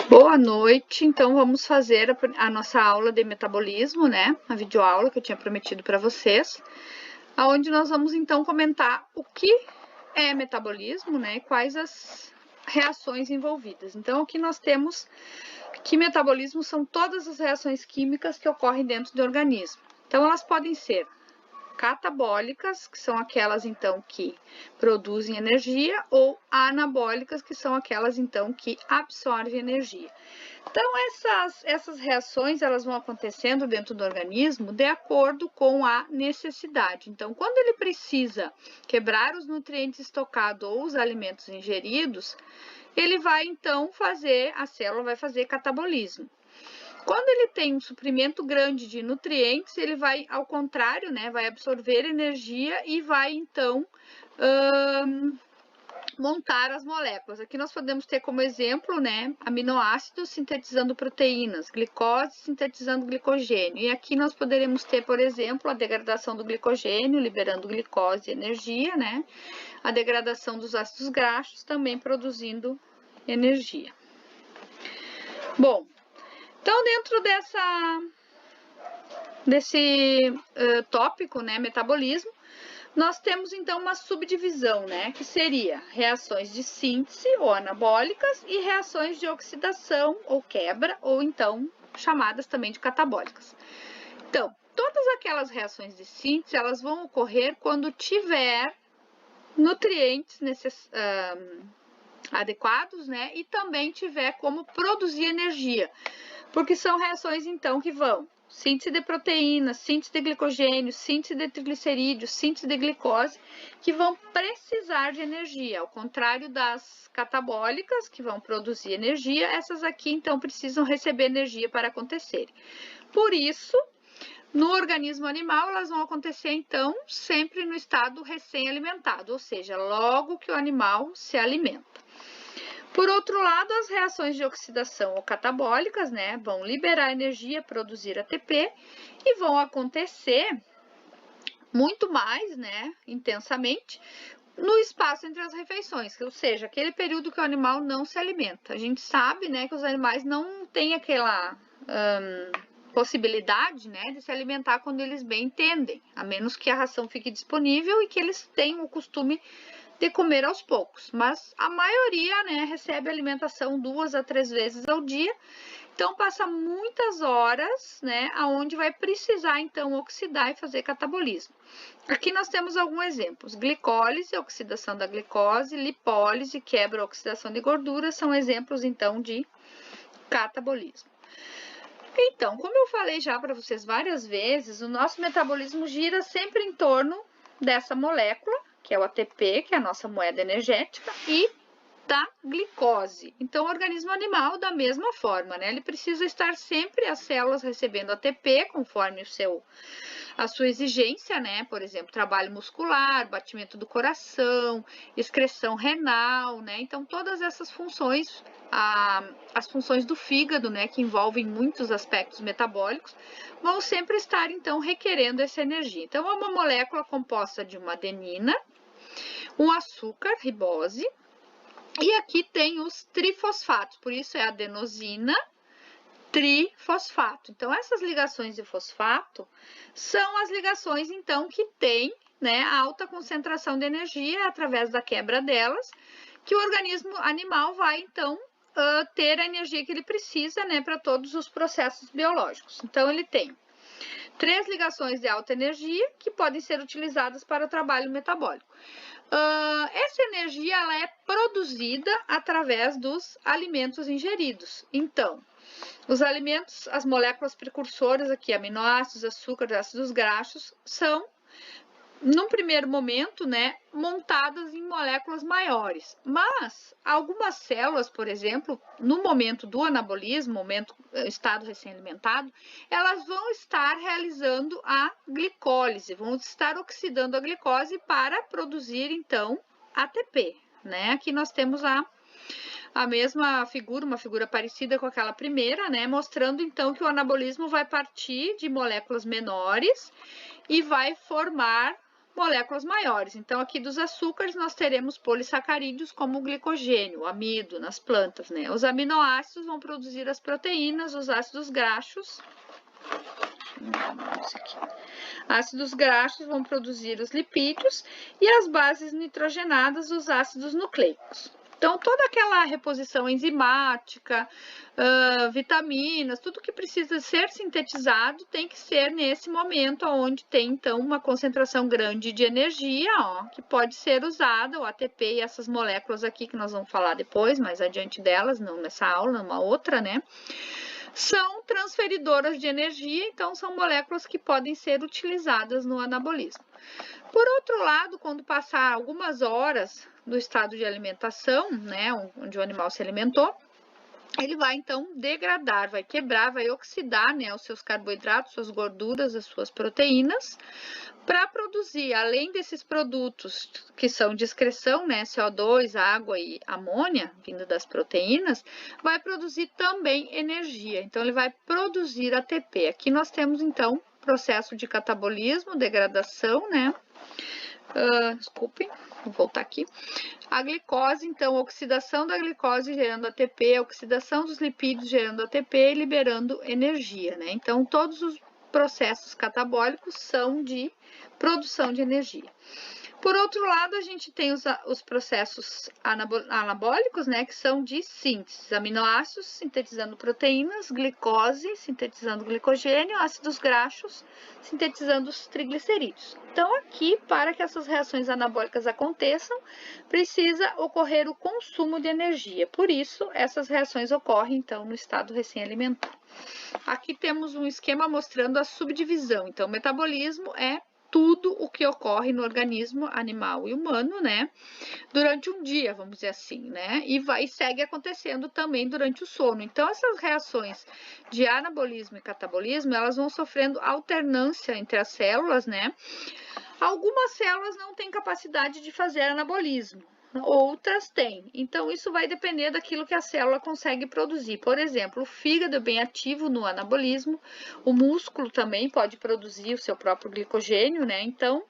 Boa noite, então vamos fazer a nossa aula de metabolismo, né? A videoaula que eu tinha prometido para vocês, aonde nós vamos então comentar o que é metabolismo, né? E quais as reações envolvidas. Então aqui nós temos que metabolismo são todas as reações químicas que ocorrem dentro do organismo. Então elas podem ser catabólicas, que são aquelas então que produzem energia, ou anabólicas, que são aquelas então que absorvem energia. Então essas reações elas vão acontecendo dentro do organismo de acordo com a necessidade. Então, quando ele precisa quebrar os nutrientes estocados ou os alimentos ingeridos, ele vai então a célula vai fazer catabolismo. Quando ele tem um suprimento grande de nutrientes, ele vai, ao contrário, né, vai absorver energia e vai, então, montar as moléculas. Aqui nós podemos ter como exemplo, né, aminoácidos sintetizando proteínas, glicose sintetizando glicogênio. E aqui nós poderemos ter, por exemplo, a degradação do glicogênio, liberando glicose e energia, né, a degradação dos ácidos graxos, também produzindo energia. Bom, então, dentro desse tópico, né, metabolismo, nós temos então uma subdivisão, né, que seria reações de síntese ou anabólicas e reações de oxidação ou quebra, ou então chamadas também de catabólicas. Então, todas aquelas reações de síntese, elas vão ocorrer quando tiver nutrientes adequados, né, e também tiver como produzir energia. Porque são reações, então, que vão síntese de proteínas, síntese de glicogênio, síntese de triglicerídeos, síntese de glicose, que vão precisar de energia. Ao contrário das catabólicas, que vão produzir energia, essas aqui, então, precisam receber energia para acontecerem. Por isso, no organismo animal, elas vão acontecer, então, sempre no estado recém-alimentado, ou seja, logo que o animal se alimenta. Por outro lado, as reações de oxidação ou catabólicas, né, vão liberar energia, produzir ATP e vão acontecer muito mais, né, intensamente, no espaço entre as refeições, ou seja, aquele período que o animal não se alimenta. A gente sabe, né, que os animais não têm aquela possibilidade, né, de se alimentar quando eles bem entendem, a menos que a ração fique disponível e que eles tenham o costume de comer aos poucos, mas a maioria, né, recebe alimentação 2 a 3 vezes ao dia, então passa muitas horas, né, aonde vai precisar então oxidar e fazer catabolismo. Aqui nós temos alguns exemplos: glicólise, oxidação da glicose, lipólise, quebra ou oxidação de gordura, são exemplos então de catabolismo. Então, como eu falei já para vocês várias vezes, o nosso metabolismo gira sempre em torno dessa molécula, que é o ATP, que é a nossa moeda energética, e da glicose. Então, o organismo animal, da mesma forma, né? Ele precisa estar sempre as células recebendo ATP, conforme a sua exigência, né? Por exemplo, trabalho muscular, batimento do coração, excreção renal, né? Então, todas essas funções, as funções do fígado, né? Que envolvem muitos aspectos metabólicos, vão sempre estar, então, requerendo essa energia. Então, é uma molécula composta de uma adenina, um açúcar, ribose, e aqui tem os trifosfatos, por isso é adenosina, trifosfato. Então, essas ligações de fosfato são as ligações, então, que têm, né, alta concentração de energia através da quebra delas, que o organismo animal vai, então, ter a energia que ele precisa, né, para todos os processos biológicos. Então, ele tem 3 ligações de alta energia que podem ser utilizadas para o trabalho metabólico. Essa energia ela é produzida através dos alimentos ingeridos. Então, os alimentos, as moléculas precursoras aqui, aminoácidos, açúcares, ácidos graxos, são, num primeiro momento, né, montadas em moléculas maiores. Mas algumas células, por exemplo, no momento do anabolismo, estado recém-alimentado, elas vão estar realizando a glicólise, vão estar oxidando a glicose para produzir, então, ATP, né? Aqui nós temos a mesma figura, uma figura parecida com aquela primeira, né? Mostrando, então, que o anabolismo vai partir de moléculas menores e vai formar moléculas maiores. Então, aqui dos açúcares, nós teremos polissacarídeos como o glicogênio, o amido nas plantas, né? Os aminoácidos vão produzir as proteínas, os ácidos graxos. Ácidos graxos vão produzir os lipídios e as bases nitrogenadas, os ácidos nucleicos. Então, toda aquela reposição enzimática, vitaminas, tudo que precisa ser sintetizado tem que ser nesse momento onde tem, então, uma concentração grande de energia, ó, que pode ser usada, o ATP e essas moléculas aqui que nós vamos falar depois, mais adiante delas, não nessa aula, numa outra, né? São transferidoras de energia, então são moléculas que podem ser utilizadas no anabolismo. Por outro lado, quando passar algumas horas do estado de alimentação, né, onde o animal se alimentou, ele vai então degradar, vai quebrar, vai oxidar, né, os seus carboidratos, suas gorduras, as suas proteínas, para produzir, além desses produtos que são de excreção, né, CO2, água e amônia, vindo das proteínas, vai produzir também energia. Então, ele vai produzir ATP. Aqui nós temos, então, processo de catabolismo, degradação, né? Desculpem, vou voltar aqui. A glicose, então, oxidação da glicose gerando ATP, oxidação dos lipídios gerando ATP e liberando energia, né? Então, todos os processos catabólicos são de produção de energia. Por outro lado, a gente tem os processos anabólicos, né, que são de síntese, aminoácidos sintetizando proteínas, glicose sintetizando glicogênio, ácidos graxos sintetizando os triglicerídeos. Então, aqui, para que essas reações anabólicas aconteçam, precisa ocorrer o consumo de energia. Por isso, essas reações ocorrem, então, no estado recém-alimentar. Aqui temos um esquema mostrando a subdivisão. Então, o metabolismo é tudo o que ocorre no organismo animal e humano, né? Durante um dia, vamos dizer assim, né? E segue acontecendo também durante o sono. Então, essas reações de anabolismo e catabolismo, elas vão sofrendo alternância entre as células, né? Algumas células não têm capacidade de fazer anabolismo, outras têm. Então, isso vai depender daquilo que a célula consegue produzir. Por exemplo, o fígado é bem ativo no anabolismo, o músculo também pode produzir o seu próprio glicogênio, né? Então,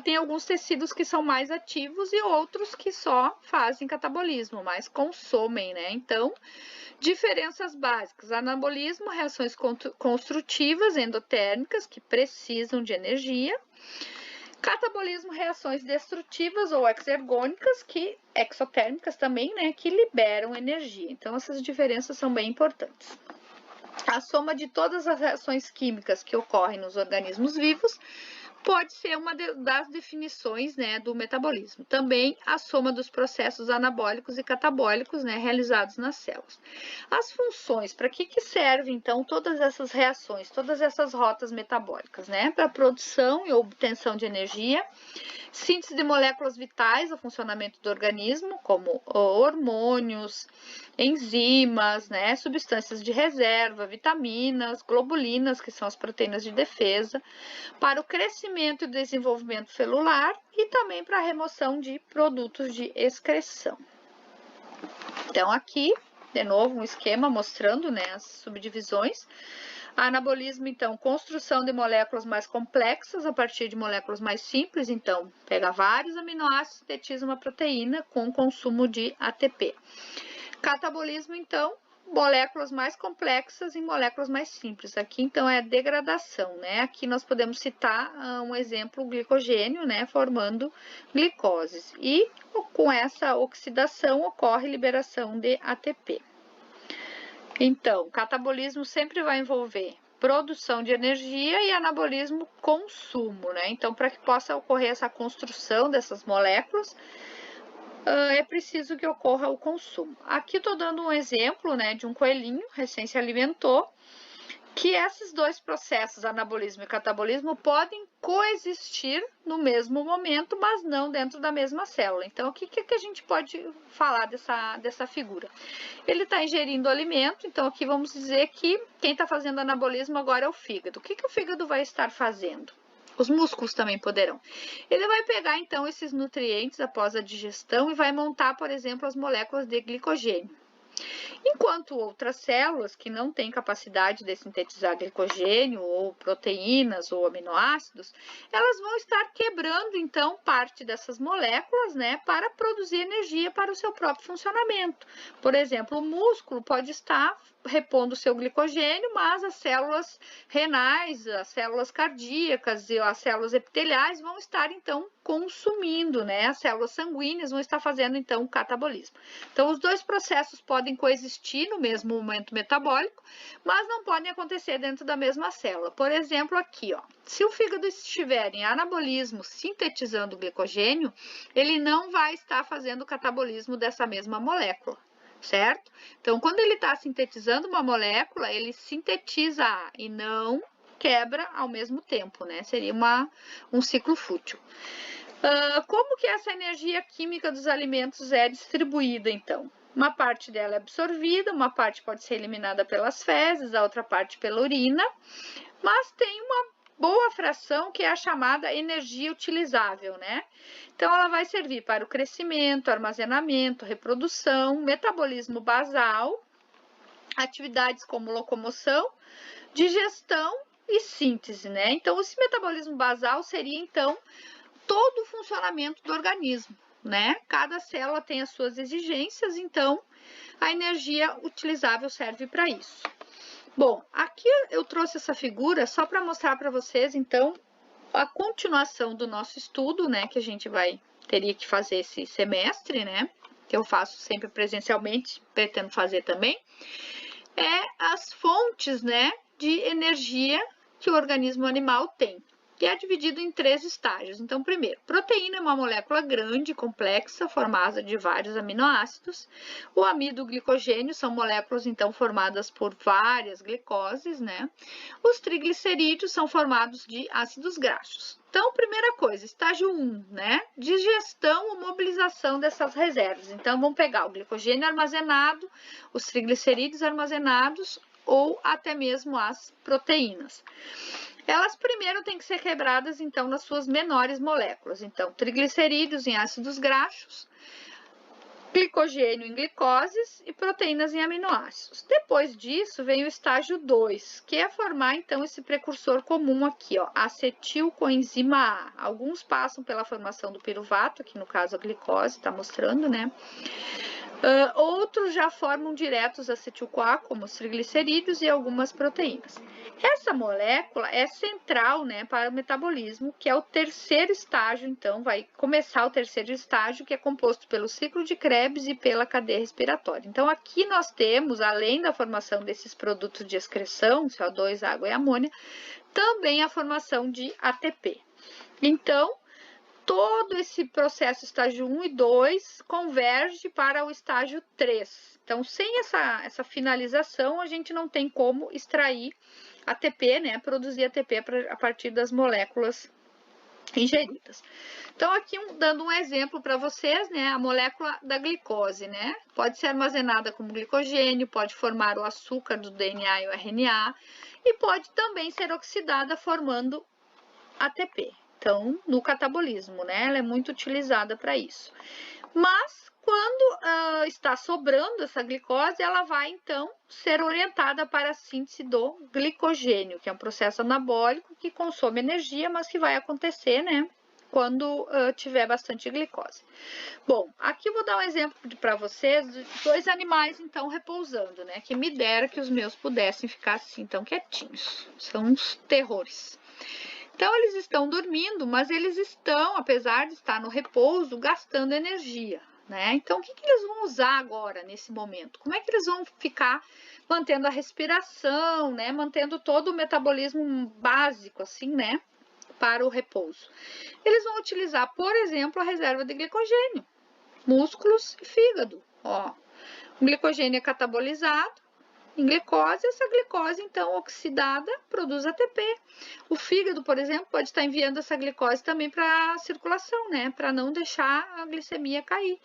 tem alguns tecidos que são mais ativos e outros que só fazem catabolismo, mas consomem, né? Então, diferenças básicas: anabolismo, reações construtivas endotérmicas que precisam de energia. Catabolismo, reações destrutivas ou exergônicas, exotérmicas também, né, que liberam energia. Então, essas diferenças são bem importantes. A soma de todas as reações químicas que ocorrem nos organismos vivos pode ser uma das definições, né, do metabolismo. Também a soma dos processos anabólicos e catabólicos, né, realizados nas células. As funções, para que servem, então, todas essas reações, todas essas rotas metabólicas, né? Para produção e obtenção de energia, síntese de moléculas vitais ao funcionamento do organismo, como hormônios, enzimas, né, substâncias de reserva, vitaminas, globulinas, que são as proteínas de defesa, para o crescimento e desenvolvimento celular e também para a remoção de produtos de excreção. Então, aqui, de novo, um esquema mostrando, né, as subdivisões. Anabolismo, então, construção de moléculas mais complexas a partir de moléculas mais simples. Então, pega vários aminoácidos, sintetiza uma proteína com consumo de ATP. Catabolismo, então, moléculas mais complexas em moléculas mais simples. Aqui, então, é a degradação, né? Aqui nós podemos citar um exemplo, o glicogênio, né? Formando glicoses. E com essa oxidação ocorre liberação de ATP. Então, catabolismo sempre vai envolver produção de energia e anabolismo, consumo, né? Então, para que possa ocorrer essa construção dessas moléculas, é preciso que ocorra o consumo. Aqui estou dando um exemplo, né, de um coelhinho recém se alimentou, que esses dois processos, anabolismo e catabolismo, podem coexistir no mesmo momento, mas não dentro da mesma célula. Então, o que a gente pode falar dessa figura? Ele está ingerindo alimento, então aqui vamos dizer que quem está fazendo anabolismo agora é o fígado. O que o fígado vai estar fazendo? Os músculos também poderão. Ele vai pegar, então, esses nutrientes após a digestão e vai montar, por exemplo, as moléculas de glicogênio. Enquanto outras células que não têm capacidade de sintetizar glicogênio ou proteínas ou aminoácidos, elas vão estar quebrando então parte dessas moléculas, né, para produzir energia para o seu próprio funcionamento. Por exemplo, o músculo pode estar repondo o seu glicogênio, mas as células renais, as células cardíacas e as células epiteliais vão estar então consumindo, né? As células sanguíneas vão estar fazendo então o catabolismo. Então, os dois processos podem coexistir no mesmo momento metabólico, mas não podem acontecer dentro da mesma célula. Por exemplo, aqui, ó, se o fígado estiver em anabolismo sintetizando glicogênio, ele não vai estar fazendo o catabolismo dessa mesma molécula, certo? Então, quando ele está sintetizando uma molécula, ele sintetiza e não quebra ao mesmo tempo, né? Seria um ciclo fútil. Como que essa energia química dos alimentos é distribuída, então? Uma parte dela é absorvida, uma parte pode ser eliminada pelas fezes, a outra parte pela urina, mas tem uma boa fração que é a chamada energia utilizável, né? Então, ela vai servir para o crescimento, armazenamento, reprodução, metabolismo basal, atividades como locomoção, digestão e síntese, né? Então, esse metabolismo basal seria, então, todo o funcionamento do organismo, né? Cada célula tem as suas exigências, então a energia utilizável serve para isso. Bom, aqui eu trouxe essa figura só para mostrar para vocês, então, a continuação do nosso estudo, né? Que a gente teria que fazer esse semestre, né? Que eu faço sempre presencialmente, pretendo fazer também. As fontes, né? De energia que o organismo animal tem, que é dividido em 3 estágios. Então, primeiro, proteína é uma molécula grande, complexa, formada de vários aminoácidos. O amido e o glicogênio são moléculas, então, formadas por várias glicoses, né? Os triglicerídeos são formados de ácidos graxos. Então, primeira coisa, estágio 1, né? Digestão ou mobilização dessas reservas. Então, vamos pegar o glicogênio armazenado, os triglicerídeos armazenados ou até mesmo as proteínas. Elas primeiro têm que ser quebradas, então, nas suas menores moléculas. Então, triglicerídeos em ácidos graxos, glicogênio em glicoses e proteínas em aminoácidos. Depois disso, vem o estágio 2, que é formar, então, esse precursor comum aqui, ó, acetilcoenzima A. Alguns passam pela formação do piruvato, aqui no caso a glicose, tá mostrando, né? Outros já formam diretos acetil-CoA, como os triglicerídeos e algumas proteínas. Essa molécula é central, né, para o metabolismo, que é o terceiro estágio, então vai começar o terceiro estágio, que é composto pelo ciclo de Krebs e pela cadeia respiratória. Então, aqui nós temos, além da formação desses produtos de excreção, CO2, água e amônia, também a formação de ATP. Então, todo esse processo estágio 1 e 2 converge para o estágio 3. Então, sem essa finalização, a gente não tem como extrair ATP, né? Produzir ATP a partir das moléculas ingeridas. Então, aqui dando um exemplo para vocês, né? A molécula da glicose, né? Pode ser armazenada como glicogênio, pode formar o açúcar do DNA e o RNA, e pode também ser oxidada formando ATP. Então, no catabolismo, né? Ela é muito utilizada para isso. Mas, quando está sobrando essa glicose, ela vai, então, ser orientada para a síntese do glicogênio, que é um processo anabólico que consome energia, mas que vai acontecer, né? Quando tiver bastante glicose. Bom, aqui eu vou dar um exemplo para vocês de 2 animais, então, repousando, né? Que me dera que os meus pudessem ficar assim, tão quietinhos. São uns terrores. Então, eles estão dormindo, mas eles estão, apesar de estar no repouso, gastando energia, né? Então, o que eles vão usar agora, nesse momento? Como é que eles vão ficar mantendo a respiração, né? Mantendo todo o metabolismo básico, assim, né? Para o repouso. Eles vão utilizar, por exemplo, a reserva de glicogênio, músculos e fígado. Ó, o glicogênio é catabolizado em glicose, essa glicose, então, oxidada, produz ATP. O fígado, por exemplo, pode estar enviando essa glicose também para a circulação, né? Para não deixar a glicemia cair.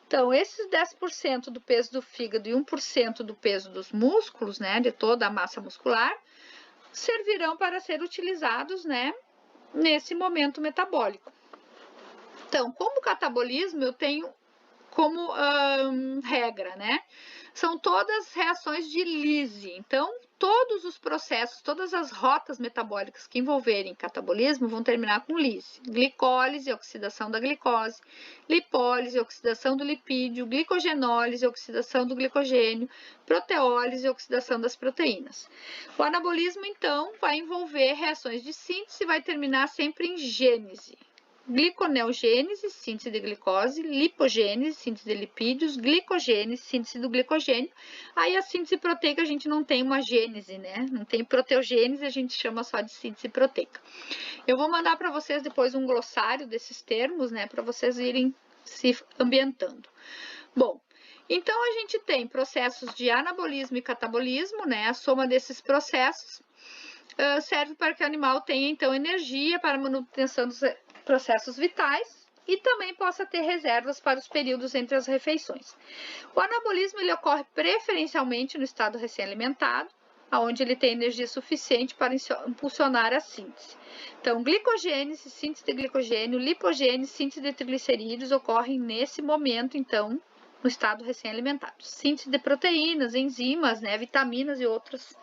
Então, esses 10% do peso do fígado e 1% do peso dos músculos, né? De toda a massa muscular, servirão para ser utilizados, né? Nesse momento metabólico. Então, como catabolismo, eu tenho como regra, né? são todas reações de Lise. Então, todos os processos, todas as rotas metabólicas que envolverem catabolismo vão terminar com Lise. Glicólise, oxidação da glicose, lipólise, oxidação do lipídio, glicogenólise, oxidação do glicogênio, proteólise, oxidação das proteínas. O anabolismo, então, vai envolver reações de síntese e vai terminar sempre em gênese. Gliconeogênese, síntese de glicose, lipogênese, síntese de lipídios, glicogênese, síntese do glicogênio. Aí a síntese proteica a gente não tem uma gênese, né? Não tem proteogênese, a gente chama só de síntese proteica. Eu vou mandar para vocês depois um glossário desses termos, né? Para vocês irem se ambientando. Bom, então a gente tem processos de anabolismo e catabolismo, né? A soma desses processos serve para que o animal tenha, então, energia para a manutenção dos processos vitais e também possa ter reservas para os períodos entre as refeições. O anabolismo ele ocorre preferencialmente no estado recém-alimentado, onde ele tem energia suficiente para impulsionar a síntese. Então, glicogênese, síntese de glicogênio, lipogênese, síntese de triglicerídeos ocorrem nesse momento, então, no estado recém-alimentado. Síntese de proteínas, enzimas, né, vitaminas e outras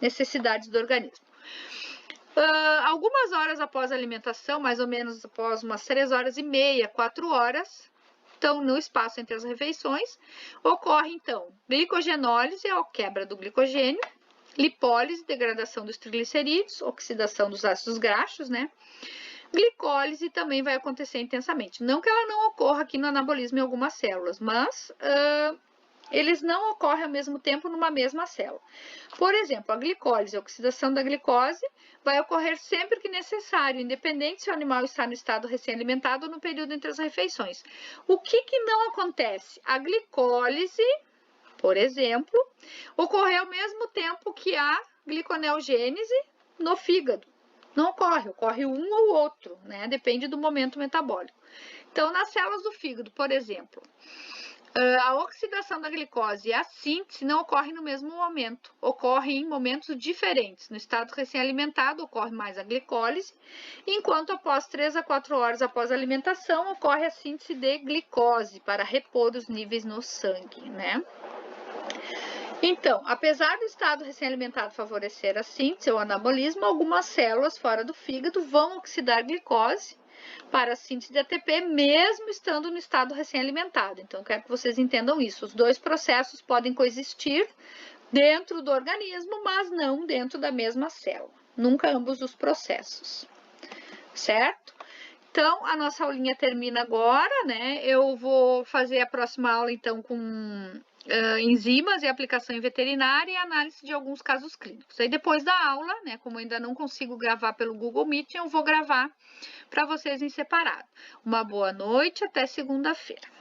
necessidades do organismo. Algumas horas após a alimentação, mais ou menos após umas 3 horas e meia, 4 horas, então no espaço entre as refeições, ocorre então glicogenólise, a quebra do glicogênio, lipólise, degradação dos triglicerídeos, oxidação dos ácidos graxos, né? Glicólise também vai acontecer intensamente. Não que ela não ocorra aqui no anabolismo em algumas células, mas eles não ocorrem ao mesmo tempo numa mesma célula. Por exemplo, a glicólise, a oxidação da glicose, vai ocorrer sempre que necessário, independente se o animal está no estado recém-alimentado ou no período entre as refeições. O que não acontece? A glicólise, por exemplo, ocorre ao mesmo tempo que a gliconeogênese no fígado. Não ocorre, ocorre um ou outro, né? Depende do momento metabólico. Então, nas células do fígado, por exemplo, a oxidação da glicose e a síntese não ocorrem no mesmo momento, ocorrem em momentos diferentes. No estado recém-alimentado ocorre mais a glicólise, enquanto após 3 a 4 horas após a alimentação ocorre a síntese de glicose para repor os níveis no sangue, né? Então, apesar do estado recém-alimentado favorecer a síntese ou anabolismo, algumas células fora do fígado vão oxidar glicose para a síntese de ATP, mesmo estando no estado recém-alimentado. Então, eu quero que vocês entendam isso. Os dois processos podem coexistir dentro do organismo, mas não dentro da mesma célula. Nunca ambos os processos. Certo? Então, a nossa aulinha termina agora, né? Eu vou fazer a próxima aula, então, com enzimas e aplicação em veterinária e análise de alguns casos clínicos. Aí, depois da aula, né? Como eu ainda não consigo gravar pelo Google Meet, eu vou gravar para vocês em separado. Uma boa noite, até segunda-feira.